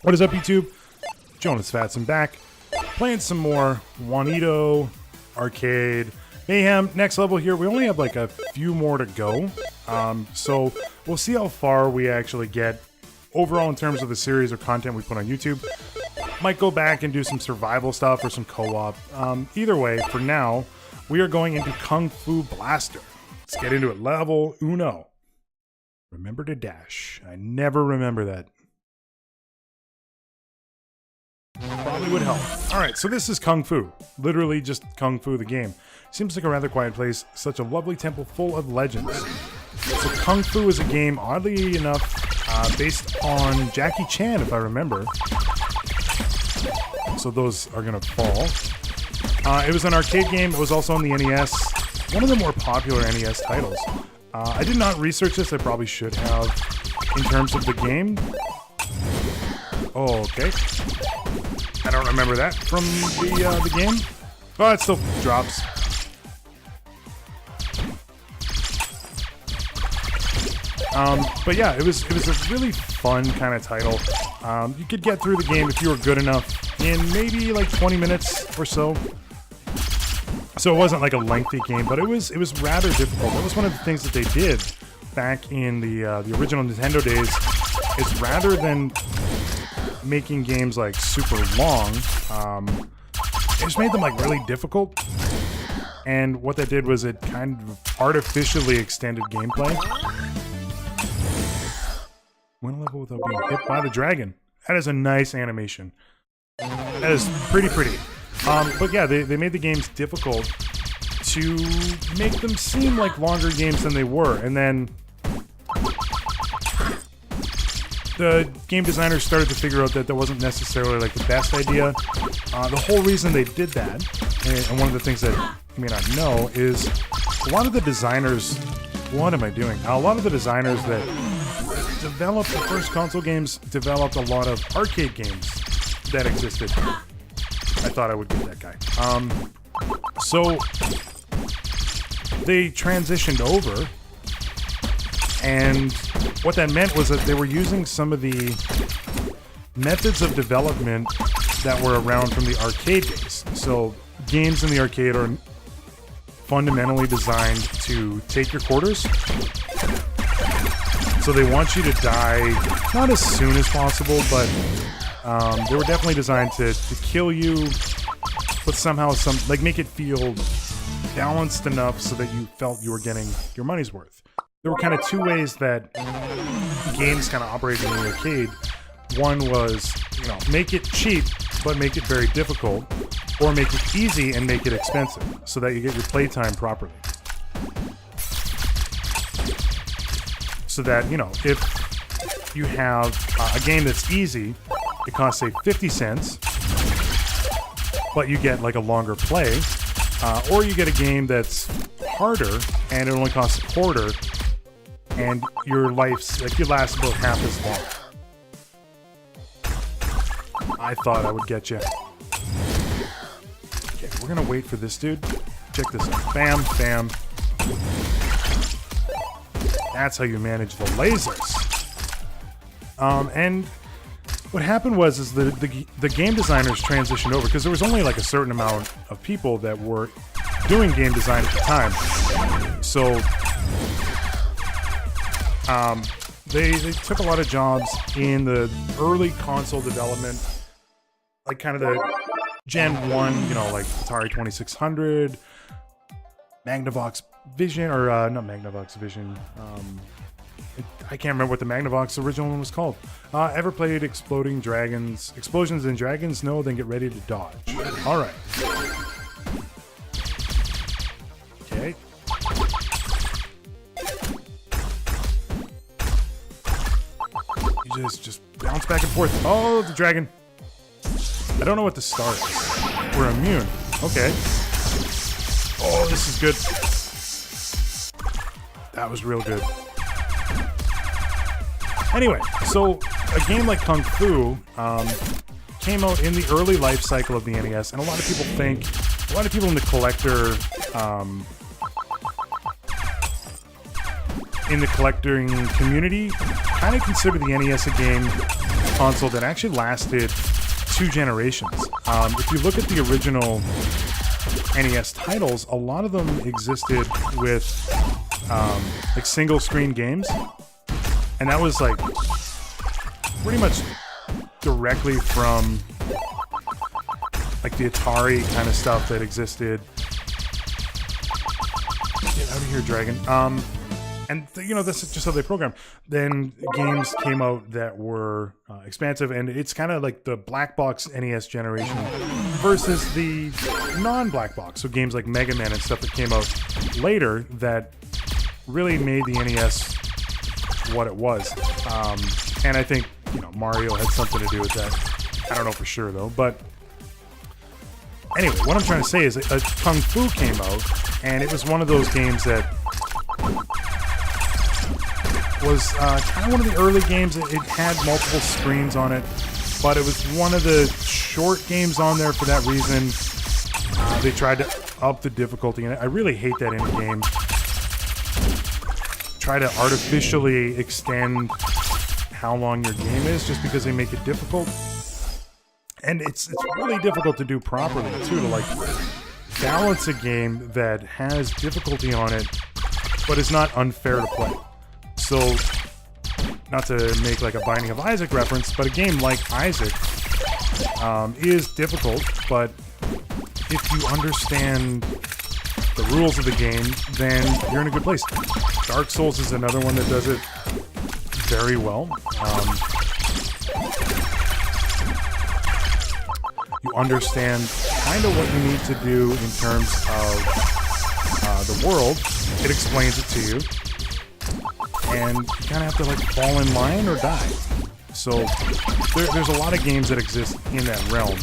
What is up, YouTube? Jonusfatson back, playing some more Juanito Arcade Mayhem. Next level here. We only have like a few more to go, so we'll see how far we actually get overall in terms of the series or content we put on YouTube. Might go back and do some survival stuff or some co-op. Either way, for now, we are going into Kung Fu Blaster. Let's get into it. Level uno. Remember to dash. I never remember that. Probably would help. Alright, so this is Kung Fu. Literally just Kung Fu the game. Seems like a rather quiet place. Such a lovely temple full of legends. So Kung Fu is a game, oddly enough, based on Jackie Chan, if I remember. So those are going to fall. It was an arcade game. It was also on the NES. One of the more popular NES titles. I did not research this. I probably should have in terms of the game. Oh, okay. I don't remember that from the game. Oh, it still drops. But yeah, it was a really fun kind of title. You could get through the game if you were good enough in maybe like 20 minutes or so. So it wasn't like a lengthy game, but it was rather difficult. That was one of the things that they did back in the original Nintendo days. Is rather than making games like super long, it just made them like really difficult. And what that did was it kind of artificially extended gameplay. Win a level without being hit by the dragon. That is a nice animation. That is pretty. But yeah, they made the games difficult to make them seem like longer games than they were. And then the game designers started to figure out that that wasn't necessarily like the best idea. The whole reason they did that, and one of the things that you may not know, is a lot of the designers... What am I doing? A lot of the designers that developed the first console games developed a lot of arcade games that existed. I thought I would get that guy. So they transitioned over, and what that meant was that they were using some of the methods of development that were around from the arcade days. So games in the arcade are fundamentally designed to take your quarters. So they want you to die not as soon as possible, but they were definitely designed to kill you, but somehow make it feel balanced enough so that you felt you were getting your money's worth. There were kind of two ways that games kind of operated in the arcade. One was, make it cheap, but make it very difficult, or make it easy and make it expensive, so that you get your playtime properly. So that, if you have a game that's easy, it costs, say, 50 cents, but you get, like, a longer play, or you get a game that's harder, and it only costs a quarter, and your life's, you last about half as long. I thought I would get you. Okay, we're gonna wait for this dude. Check this out. Bam, bam. That's how you manage the lasers. And what happened was the game designers transitioned over, because there was only like a certain amount of people that were doing game design at the time. So they took a lot of jobs in the early console development, like kind of the Gen 1, like Atari 2600, Magnavox Vision, or not Magnavox Vision. I can't remember what the Magnavox original one was called. Ever played Explosions and Dragons? No, then get ready to dodge. All right. Okay. You just bounce back and forth. Oh, the dragon. I don't know what the star is. We're immune. Okay. Oh, this is good. That was real good. Anyway, so a game like Kung Fu came out in the early life cycle of the NES, and a lot of people in the collecting community kind of consider the NES a game console that actually lasted 2 generations. If you look at the original NES titles, a lot of them existed with like single screen games, and that was like pretty much directly from like the Atari kind of stuff that existed. Get out of here, Dragon. And you know, this is just how they program. Then games came out that were expansive, and it's kind of like the black box NES generation versus the non-black box. So games like Mega Man and stuff that came out later that really made the NES what it was. And I think, you know, Mario had something to do with that. I don't know for sure though. But anyway, what I'm trying to say is Kung Fu came out, and it was one of those games that was kind of one of the early games. It had multiple screens on it, but it was one of the short games on there for that reason. They tried to up the difficulty, and I really hate that in a game. Try to artificially extend how long your game is just because they make it difficult. And it's really difficult to do properly, too, to like balance a game that has difficulty on it, but is not unfair to play. So, not to make like a Binding of Isaac reference, but a game like Isaac is difficult, but if you understand the rules of the game, then you're in a good place. Dark Souls is another one that does it very well. You understand kind of what you need to do in terms of the world. It explains it to you. And you kind of have to like fall in line or die. So there's a lot of games that exist in that realm.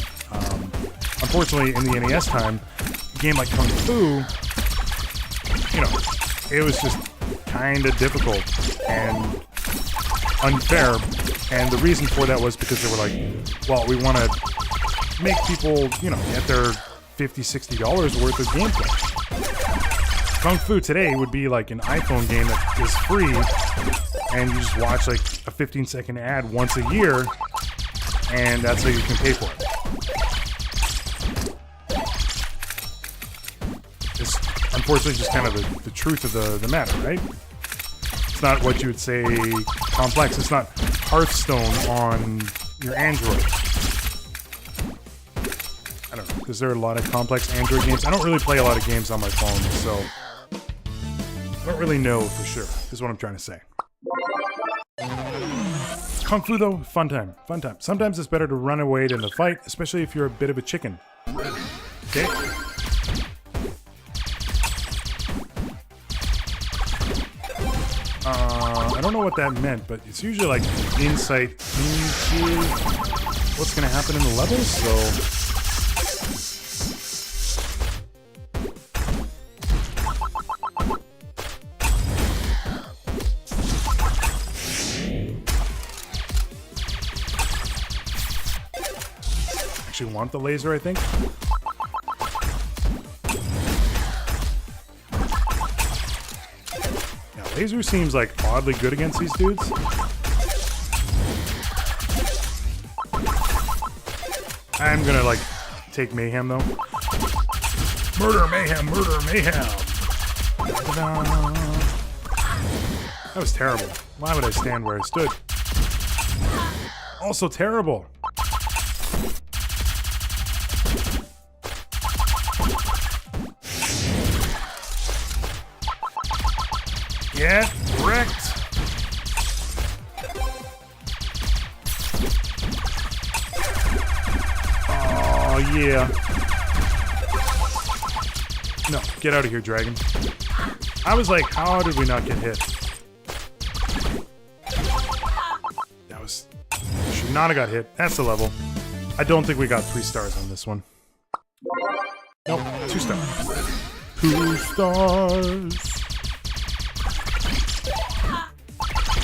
Unfortunately, in the NES time, a game like Kung Fu, you know, it was just kind of difficult and unfair. And the reason for that was because they were like, well, we want to make people, you know, get their $50, $60 worth of gameplay. Kung Fu today would be like an iPhone game that is free, and you just watch like a 15-second ad once a year, and that's how you can pay for it. It's unfortunately just kind of the truth of the matter, right? It's not what you would say complex. It's not Hearthstone on your Android. I don't know. Is there a lot of complex Android games? I don't really play a lot of games on my phone, so I don't really know for sure, is what I'm trying to say. Kung Fu, though, fun time. Fun time. Sometimes it's better to run away than to fight, especially if you're a bit of a chicken. Okay? I don't know what that meant, but it's usually like insight into what's going to happen in the level, so actually want the laser, I think. Yeah, laser seems like oddly good against these dudes. I'm gonna like take Mayhem though. Murder, Mayhem, murder, Mayhem. Da-da-da. That was terrible. Why would I stand where I stood? Also terrible. Get wrecked! Oh, yeah. No, get out of here, dragon. I was like, how did we not get hit? That was... should not have got hit. That's the level. I don't think we got 3 stars on this one. Nope, 2 stars. 2 stars!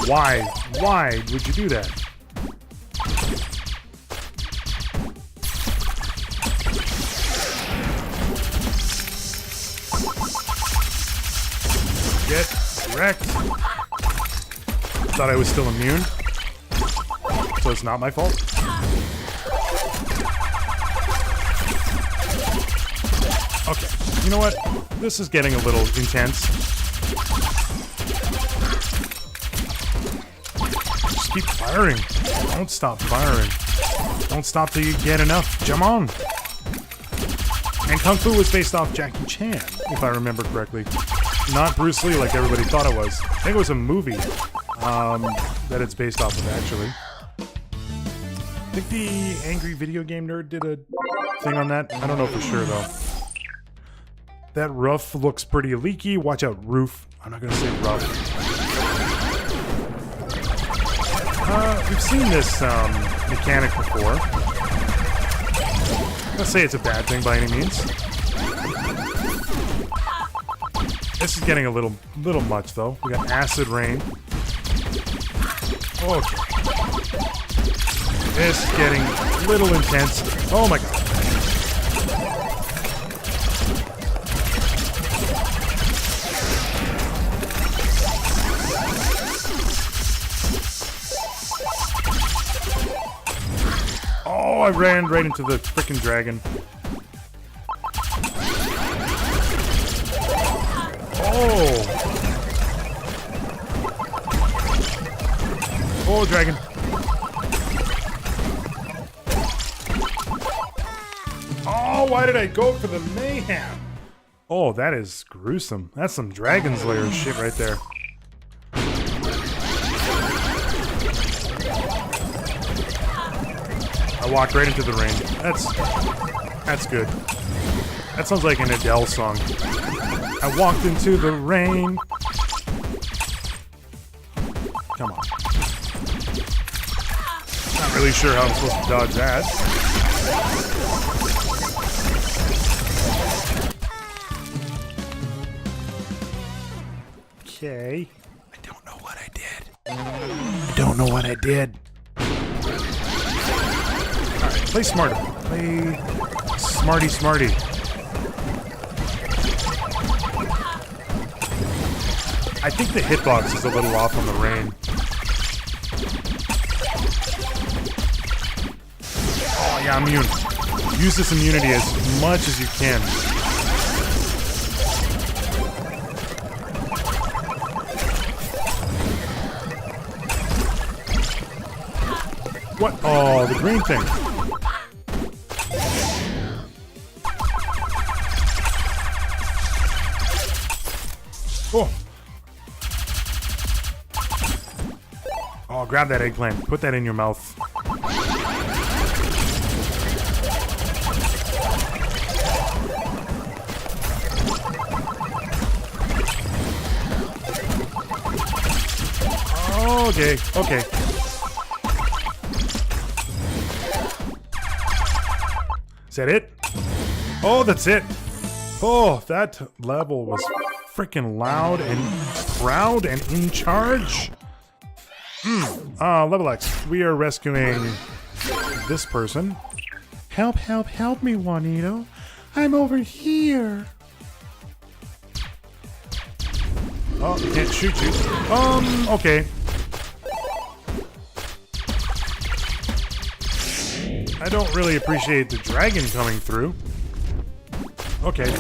Why? Why would you do that? Get wrecked. Thought I was still immune. so it's not my fault. Okay, you know what? This is getting a little intense. Just keep firing. Don't stop firing. Don't stop till you get enough. Jump on. And Kung Fu was based off Jackie Chan, if I remember correctly. Not Bruce Lee like everybody thought it was. I think it was a movie that it's based off of, actually. I think the Angry Video Game Nerd did a thing on that. I don't know for sure, though. That roof looks pretty leaky. Watch out, roof. I'm not going to say rough. We've seen this mechanic before. I'm not say it's a bad thing by any means. This is getting a little much, though. We got acid rain. Okay. This is getting a little intense. Oh my god. Oh, I ran right into the frickin' dragon. Oh! Oh, dragon. Oh, why did I go for the mayhem? Oh, that is gruesome. That's some Dragon Slayer shit right there. I walked right into the rain. That's good. That sounds like an Adele song. I walked into the rain. Come on. Not really sure how I'm supposed to dodge that. Okay. I don't know what I did. I don't know what I did. Alright, play smarter. Play smarty. I think the hitbox is a little off on the rain. Oh yeah, I'm immune. Use this immunity as much as you can. What? Oh, the green thing. Oh. Oh, grab that eggplant. Put that in your mouth. Okay, okay. Is that it? Oh, that's it. Oh, that level was freaking loud and proud and in charge. Level X. We are rescuing this person. Help, help, help me, Juanito. I'm over here. Oh, can't shoot you. Okay. I don't really appreciate the dragon coming through. Okay.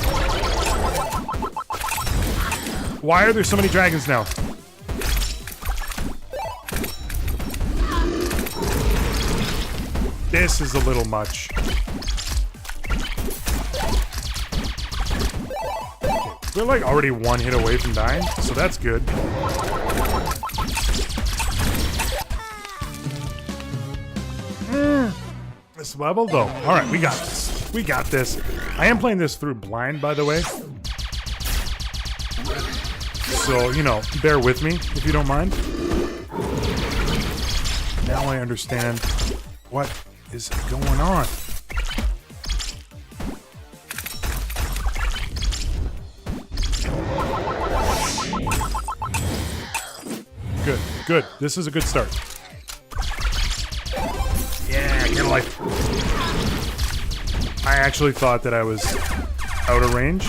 Why are there so many dragons now? This is a little much. Okay. We're like already one hit away from dying, so that's good. This level though. Alright, we got this. We got this. I am playing this through blind, by the way. So, you know, bear with me if you don't mind. Now I understand what is going on. Good, good. This is a good start. Yeah, get a life. I actually thought that I was out of range.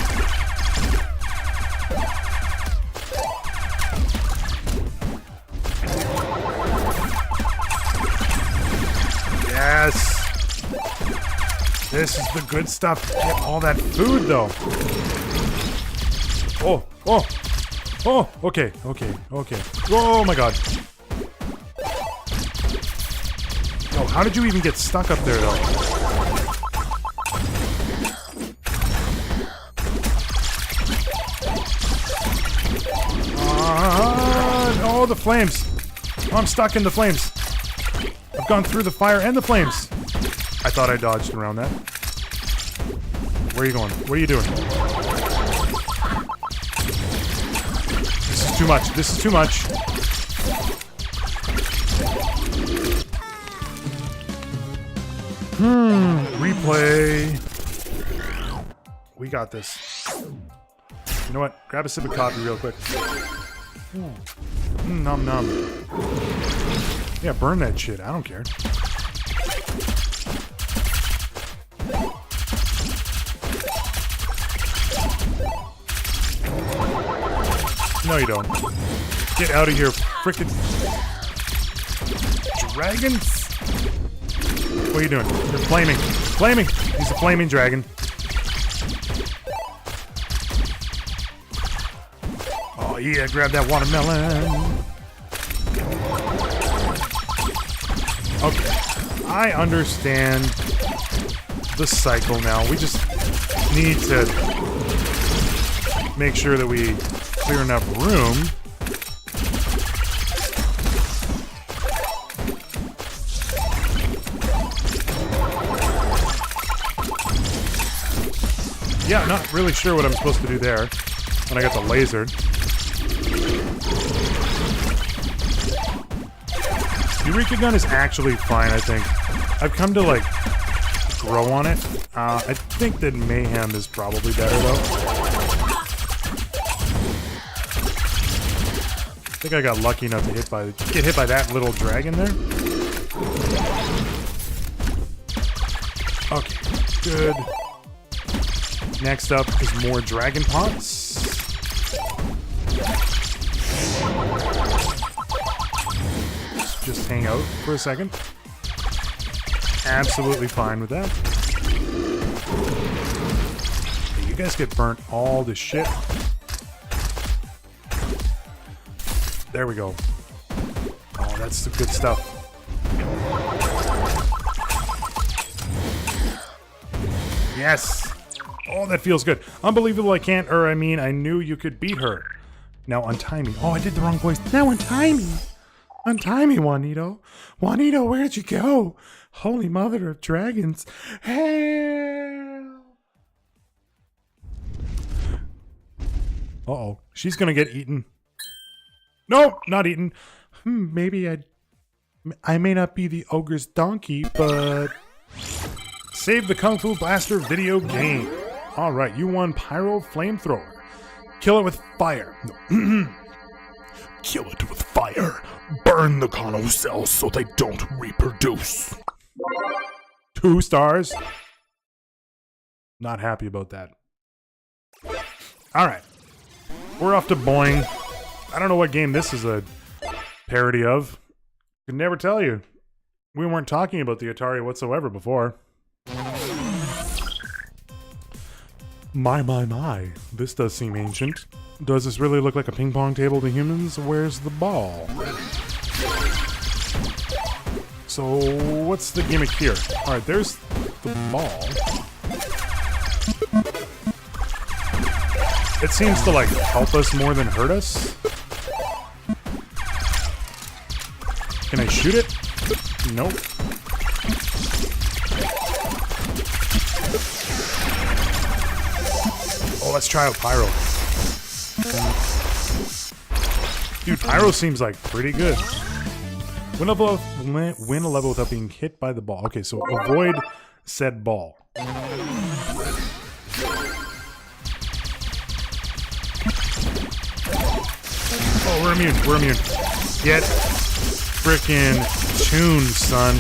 Yes. This is the good stuff. Get all that food, though. Oh, oh, oh, okay, okay, okay. Oh my god. Yo, how did you even get stuck up there, though? Oh, the flames. Oh, I'm stuck in the flames. I've gone through the fire and the flames. I thought I dodged around that. Where are you going? What are you doing? This is too much. This is too much. Replay. We got this. You know what? Grab a sip of coffee real quick. Nom nom. Yeah, burn that shit. I don't care. No, you don't. Get out of here, frickin' dragons! What are you doing? You're flaming. Flaming! He's a flaming dragon. Oh yeah, grab that watermelon. Okay. I understand the cycle now. We just need to make sure that we clear enough room. Yeah, not really sure what I'm supposed to do there when I got the laser. Eureka Gun is actually fine, I think. I've come to, like, grow on it. I think that Mayhem is probably better, though. I think I got lucky enough to get hit by that little dragon there. Okay, good. Next up is more dragon pots. Just hang out for a second. Absolutely fine with that. You guys get burnt all the shit. There we go. Oh, that's the good stuff. Yes! Oh, that feels good. Unbelievable I can't, I knew you could beat her. Now untie me. Oh, I did the wrong voice. Now untie me! Untie me, Juanito. Juanito, where'd you go? Holy mother of dragons. Help! Uh-oh. She's gonna get eaten. No, not eaten. Maybe I may not be the ogre's donkey, but... Save the Kung Fu Blaster video game. Alright, you won Pyro Flamethrower. Kill it with fire. No. Kill it with fire. Burn the Kano cells so they don't reproduce. 2 stars. Not happy about that. Alright. We're off to Boing. I don't know what game this is a parody of. Could never tell you. We weren't talking about the Atari whatsoever before. My. This does seem ancient. Does this really look like a ping pong table to humans? Where's the ball? So, what's the gimmick here? Alright, there's the ball. It seems to, like, help us more than hurt us. Can I shoot it? Nope. Oh, let's try out Pyro. Dude, Pyro seems like pretty good. Win a level without being hit by the ball. Okay, so avoid said ball. Oh, we're immune. We're immune. Get frickin' tuned, son.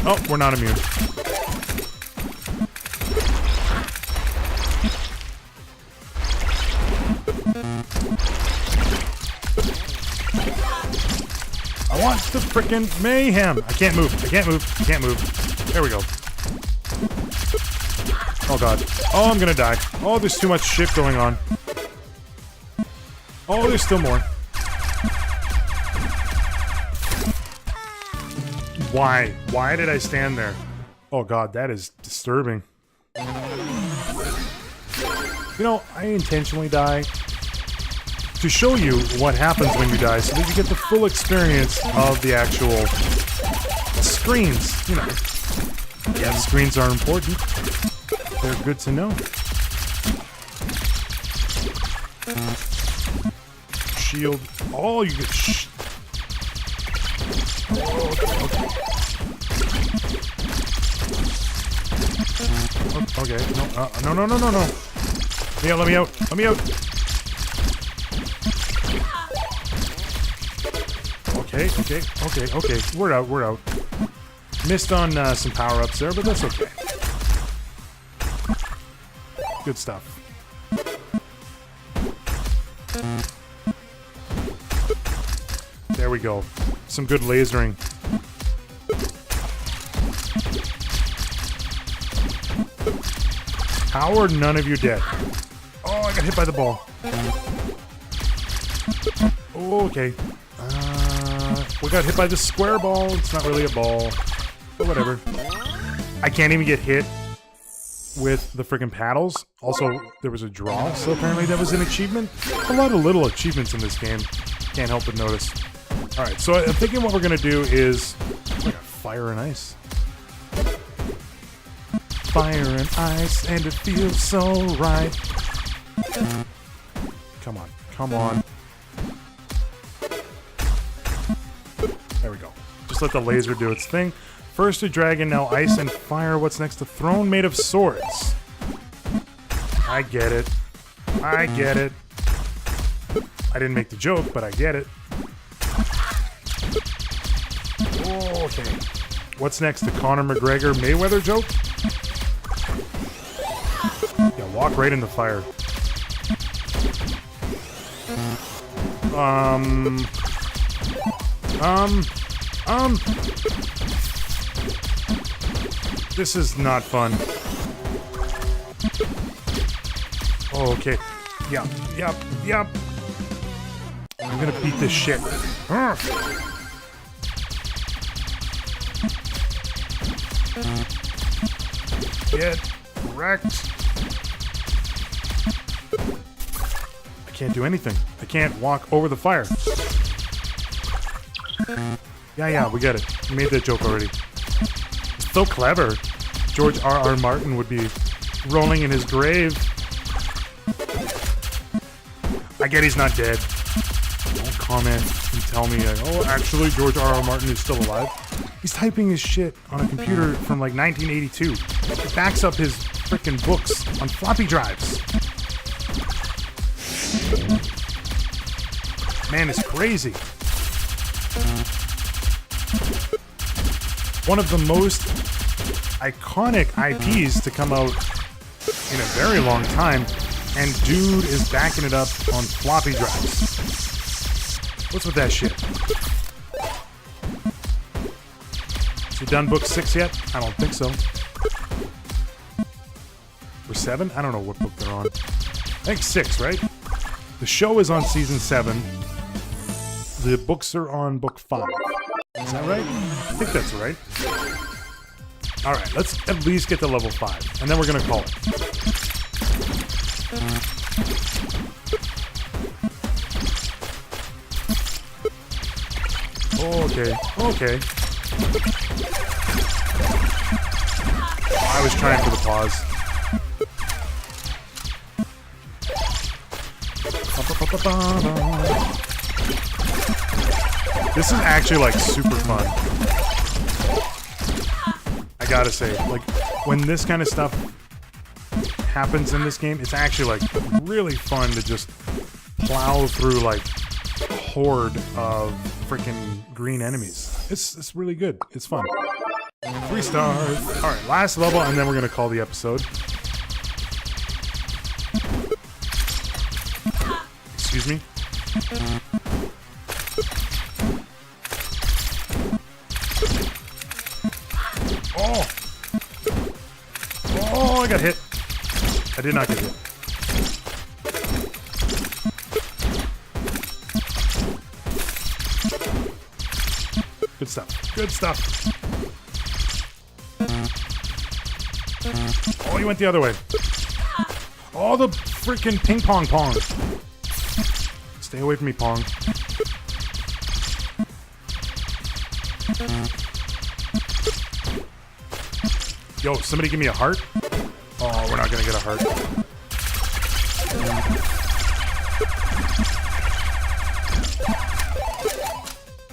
Oh, we're not immune. I want to frickin' Mayhem. I can't move. I can't move. I can't move. There we go. Oh, God. Oh, I'm gonna die. Oh, there's too much shit going on. Oh, there's still more. Why? Why did I stand there? Oh, God, that is disturbing. You know, I intentionally die to show you what happens when you die so that you get the full experience of the actual screens. You know, yeah, the screens are important. They're good to know. Shield. Oh, you get oh, okay. Okay. No, no, no, no, no, no. Yeah, let me out. Let me out. Okay, okay, okay, okay. We're out, we're out. Missed on some power-ups there, but that's okay. Good stuff. There we go. Some good lasering. How are none of you dead? Oh, I got hit by the ball. Oh, okay. We got hit by the square ball. It's not really a ball. But whatever. I can't even get hit with the freaking paddles. Also, there was a draw, so apparently that was an achievement. A lot of little achievements in this game. Can't help but notice. Alright, so I'm thinking what we're going to do is... we got fire and ice. Fire and ice, and it feels so right. Come on, come on. There we go. Just let the laser do its thing. First a dragon, now ice and fire. What's next? A throne made of swords. I get it. I get it. I didn't make the joke, but I get it. Okay. What's next? The Conor McGregor Mayweather joke? Yeah, walk right in the fire. This is not fun. Oh, okay. Yep, yep, yep. I'm gonna beat this shit. Get wrecked. I can't do anything. I can't walk over the fire. Yeah, we get it. We made that joke already. So clever. George R.R. Martin would be rolling in his grave. I get he's not dead. Don't comment and tell me, oh, actually, George R.R. Martin is still alive. He's typing his shit on a computer from like 1982. It backs up his frickin' books on floppy drives. Man, it's crazy. One of the most iconic IPs to come out in a very long time, and dude is backing it up on floppy drives. What's with that shit? Is he done book 6 yet? I don't think so. Or 7? I don't know what book they're on. I think 6, right? The show is on season 7. The books are on book 5. Is that right? I think that's right. Alright, let's at least get to level 5, and then we're gonna call it. Okay, okay. I was trying for the pause. This is actually, like, super fun. I gotta say, like, when this kind of stuff happens in this game, it's actually, like, really fun to just plow through, like, a horde of freaking green enemies. It's really good. It's fun. 3 stars. Alright, last level, and then we're gonna call the episode. Excuse me. I got hit. I did not get hit. Good stuff. Good stuff. Oh, he went the other way. Oh, the freaking ping pong pong. Stay away from me, pong. Yo, somebody give me a heart? Oh, we're not gonna get a heart.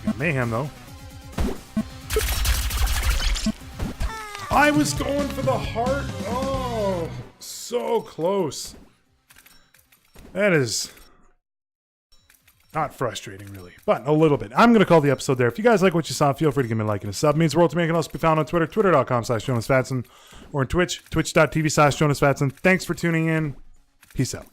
Got Mayhem, though. I was going for the heart. Oh, so close. That is not frustrating, really, but a little bit. I'm going to call the episode there. If you guys like what you saw, feel free to give me a like and a sub. It means the world to me. You can also be found on Twitter, twitter.com/Jonusfatson, or on Twitch, twitch.tv/Jonusfatson. Thanks for tuning in. Peace out.